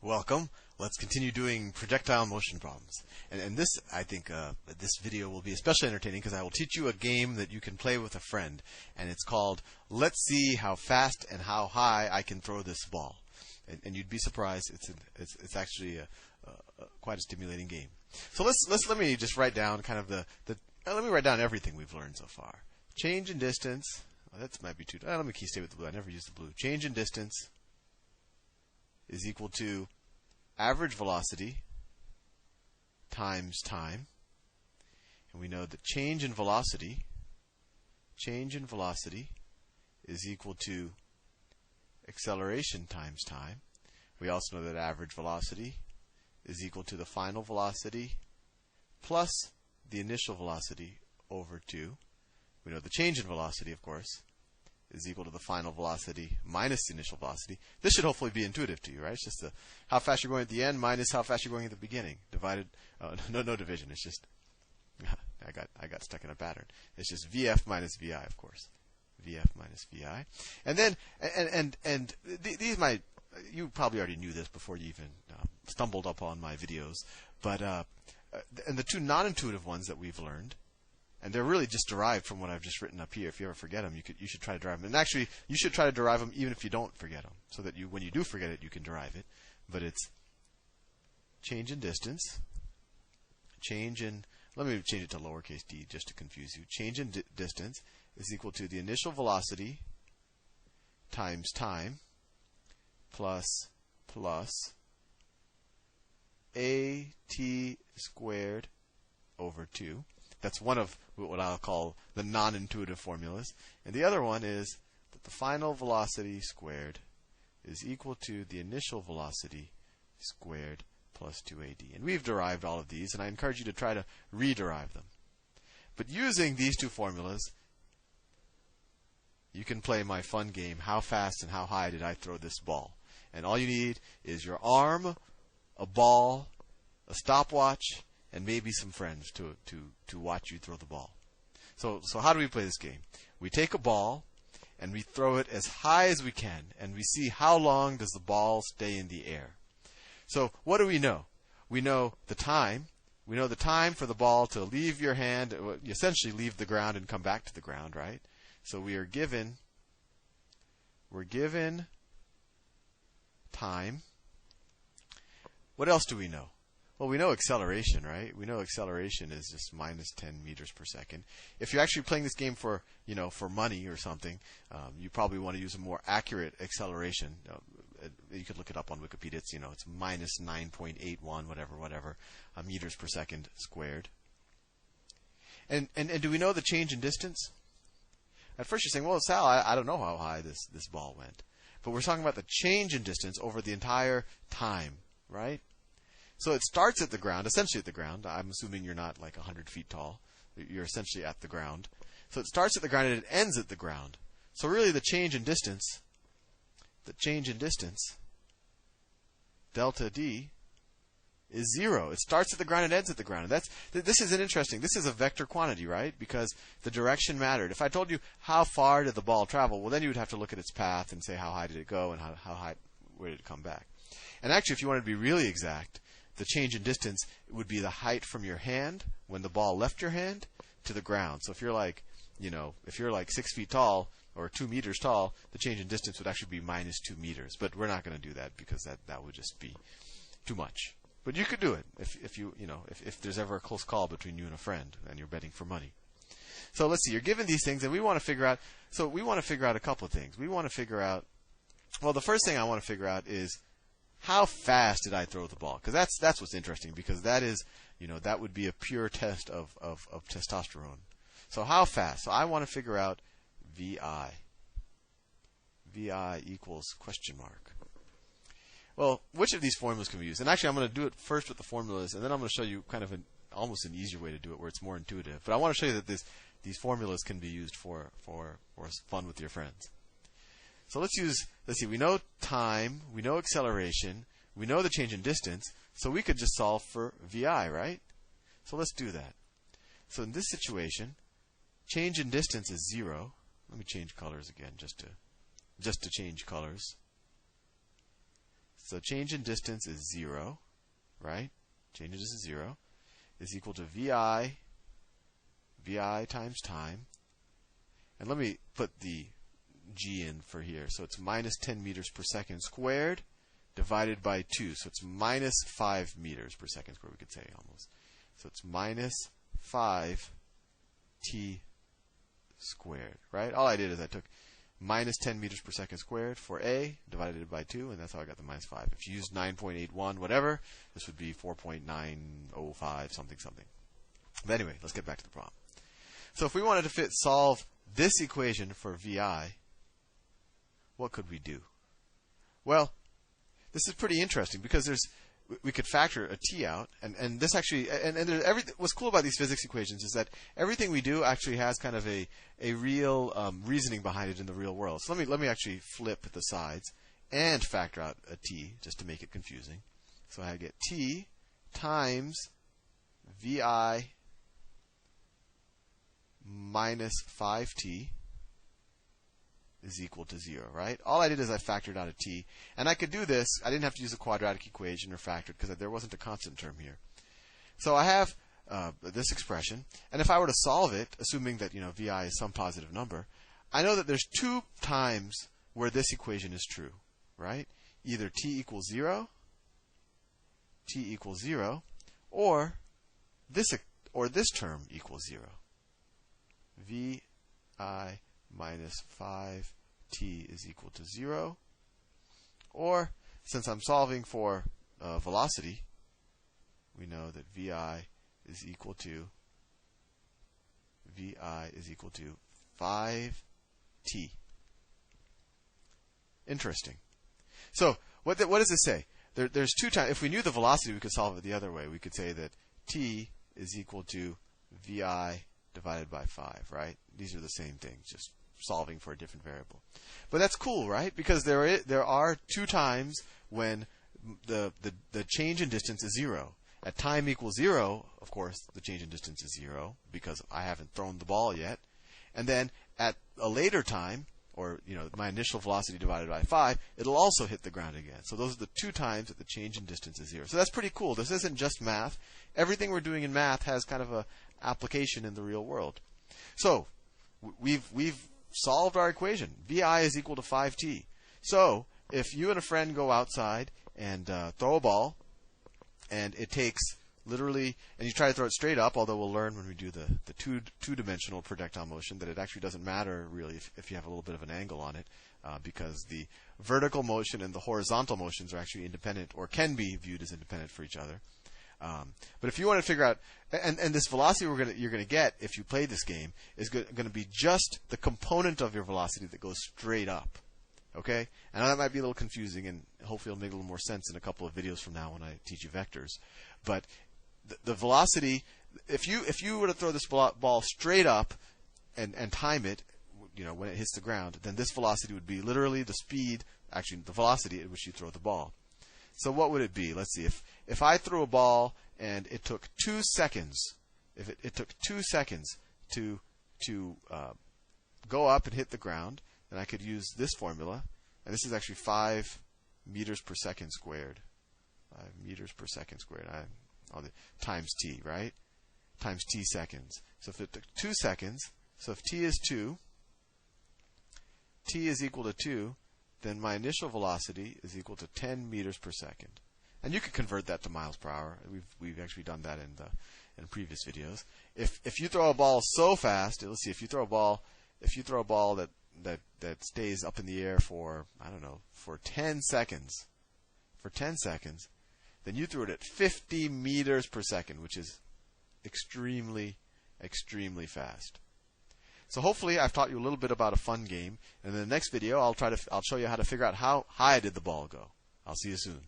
Welcome. Let's continue doing projectile motion problems. And this, I think, this video will be especially entertaining because I will teach you a game that you can play with a friend. And it's called, Let's See How Fast and How High I Can Throw This Ball. And you'd be surprised. It's actually quite a stimulating game. So let me just write down kind of let me write down everything we've learned so far. Change in distance. Oh, that might be too. Let me stay with the blue. I never use the blue. Change in distance is equal to average velocity times time. And we know that change in velocity is equal to acceleration times time. We also know that average velocity is equal to the final velocity plus the initial velocity over 2. We know the change in velocity, of course, is equal to the final velocity minus the initial velocity. This should hopefully be intuitive to you, right? It's just how fast you're going at the end minus how fast you're going at the beginning. Divided, no division. It's just, I got stuck in a pattern. It's just VF minus VI, of course. VF minus VI. And then, these might, you probably already knew this before you even stumbled upon my videos. But, and the two non-intuitive ones that we've learned, and they're really just derived from what I've just written up here. If you ever forget them, you should try to derive them. And actually, you should try to derive them even if you don't forget them, so that when you do forget it, you can derive it. But it's change in distance, let me change it to lowercase d just to confuse you. Change in distance is equal to the initial velocity times time plus at squared over 2. That's one of what I'll call the non-intuitive formulas. And the other one is that the final velocity squared is equal to the initial velocity squared plus 2ad. And we've derived all of these, and I encourage you to try to rederive them. But using these two formulas, you can play my fun game, how fast and how high did I throw this ball? And all you need is your arm, a ball, a stopwatch, and maybe some friends to watch you throw the ball. So how do we play this game? We take a ball and we throw it as high as we can, and we see how long does the ball stay in the air. So what do we know? We know the time. We know the time for the ball to leave your hand, essentially leave the ground and come back to the ground, right? So we're given time. What else do we know? Well, we know acceleration, right? We know acceleration is just minus 10 meters per second. If you're actually playing this game for money or something, you probably want to use a more accurate acceleration. You could look it up on Wikipedia. It's minus 9.81 whatever meters per second squared. And do we know the change in distance? At first you're saying, well, Sal, I don't know how high this ball went. But we're talking about the change in distance over the entire time, right? So it starts at the ground, essentially at the ground. I'm assuming you're not like 100 feet tall. You're essentially at the ground. So it starts at the ground and it ends at the ground. So really the change in distance, delta D, is 0. It starts at the ground and ends at the ground. This is this is a vector quantity, right? Because the direction mattered. If I told you how far did the ball travel, well then you would have to look at its path and say how high did it go and where did it come back. And actually, if you wanted to be really exact, the change in distance would be the height from your hand when the ball left your hand to the ground. So if you're like 6 feet tall or 2 meters tall, the change in distance would actually be minus 2 meters. But we're not going to do that because that would just be too much. But you could do it if there's ever a close call between you and a friend and you're betting for money. So let's see. You're given these things, and we want to figure out. So we want to figure out a couple of things. We want to figure out. Well, the first thing I want to figure out is, how fast did I throw the ball? Because that's what's interesting, because that is, that would be a pure test of testosterone. So how fast? So I want to figure out VI. VI equals question mark. Well, which of these formulas can we use? And actually, I'm going to do it first with the formulas, and then I'm going to show you kind of almost an easier way to do it, where it's more intuitive. But I want to show you that these formulas can be used for fun with your friends. So let's see, we know time, we know acceleration, we know the change in distance, so we could just solve for VI, right? So let's do that. So in this situation, change in distance is 0. Let me change colors again just to change colors. So change in distance is 0, right? Change in distance is 0 is equal to VI times time. And let me put the G in for here. So it's minus 10 meters per second squared divided by 2. So it's minus 5 meters per second squared, we could say almost. So it's minus 5 t squared, right? All I did is I took minus 10 meters per second squared for A, divided it by 2, and that's how I got the minus 5. If you use 9.81, whatever, this would be 4.905 something something. But anyway, let's get back to the problem. So if we wanted to solve this equation for VI, what could we do? Well, this is pretty interesting because we could factor a t out, and this actually, what's cool about these physics equations is that everything we do actually has kind of a real reasoning behind it in the real world. So let me actually flip the sides and factor out a t just to make it confusing. So I get t times VI minus 5t is equal to 0, right? All I did is I factored out a t. And I could do this. I didn't have to use a quadratic equation or factor it because there wasn't a constant term here. So I have this expression. And if I were to solve it, assuming that VI is some positive number, I know that there's 2 times where this equation is true, right? Either t equals 0, or this term equals 0. VI minus 5t is equal to 0. Or, since I'm solving for velocity, we know that VI is equal to 5t. Interesting. So, what does this say? There's 2 times. If we knew the velocity, we could solve it the other way. We could say that t is equal to VI divided by 5, right? These are the same things, just solving for a different variable. But that's cool, right? Because there are 2 times when the change in distance is 0. At time equals 0, of course, the change in distance is 0 because I haven't thrown the ball yet. And then at a later time, or my initial velocity divided by 5, it'll also hit the ground again. So those are the 2 times that the change in distance is 0. So that's pretty cool. This isn't just math. Everything we're doing in math has kind of a application in the real world. So we've solved our equation. VI is equal to 5t. So if you and a friend go outside and throw a ball, and it takes literally, and you try to throw it straight up, although we'll learn when we do the two-dimensional projectile motion that it actually doesn't matter really if you have a little bit of an angle on it, because the vertical motion and the horizontal motions are actually independent, or can be viewed as independent for each other. But if you want to figure out, and this velocity you're going to get if you play this game is going to be just the component of your velocity that goes straight up. Okay? I know that might be a little confusing, and hopefully it'll make a little more sense in a couple of videos from now when I teach you vectors. But the velocity, if you were to throw this ball straight up and time it, when it hits the ground, then this velocity would be literally the speed, actually the velocity at which you throw the ball. So what would it be? Let's see. If I threw a ball and it took 2 seconds, if it took 2 seconds to go up and hit the ground, then I could use this formula, and this is actually 5 meters per second squared. 5 meters per second squared. Times t, right? Times t seconds. So if it took 2 seconds, so if t is 2, t is equal to 2, then my initial velocity is equal to 10 meters per second. And you could convert that to miles per hour. We've actually done that in previous videos. If you throw a ball so fast, let's see, if you throw a ball that stays up in the air for, I don't know, for 10 seconds, then you threw it at 50 meters per second, which is extremely, extremely fast. So hopefully I've taught you a little bit about a fun game, and in the next video I'll show you how to figure out how high did the ball go. I'll see you soon.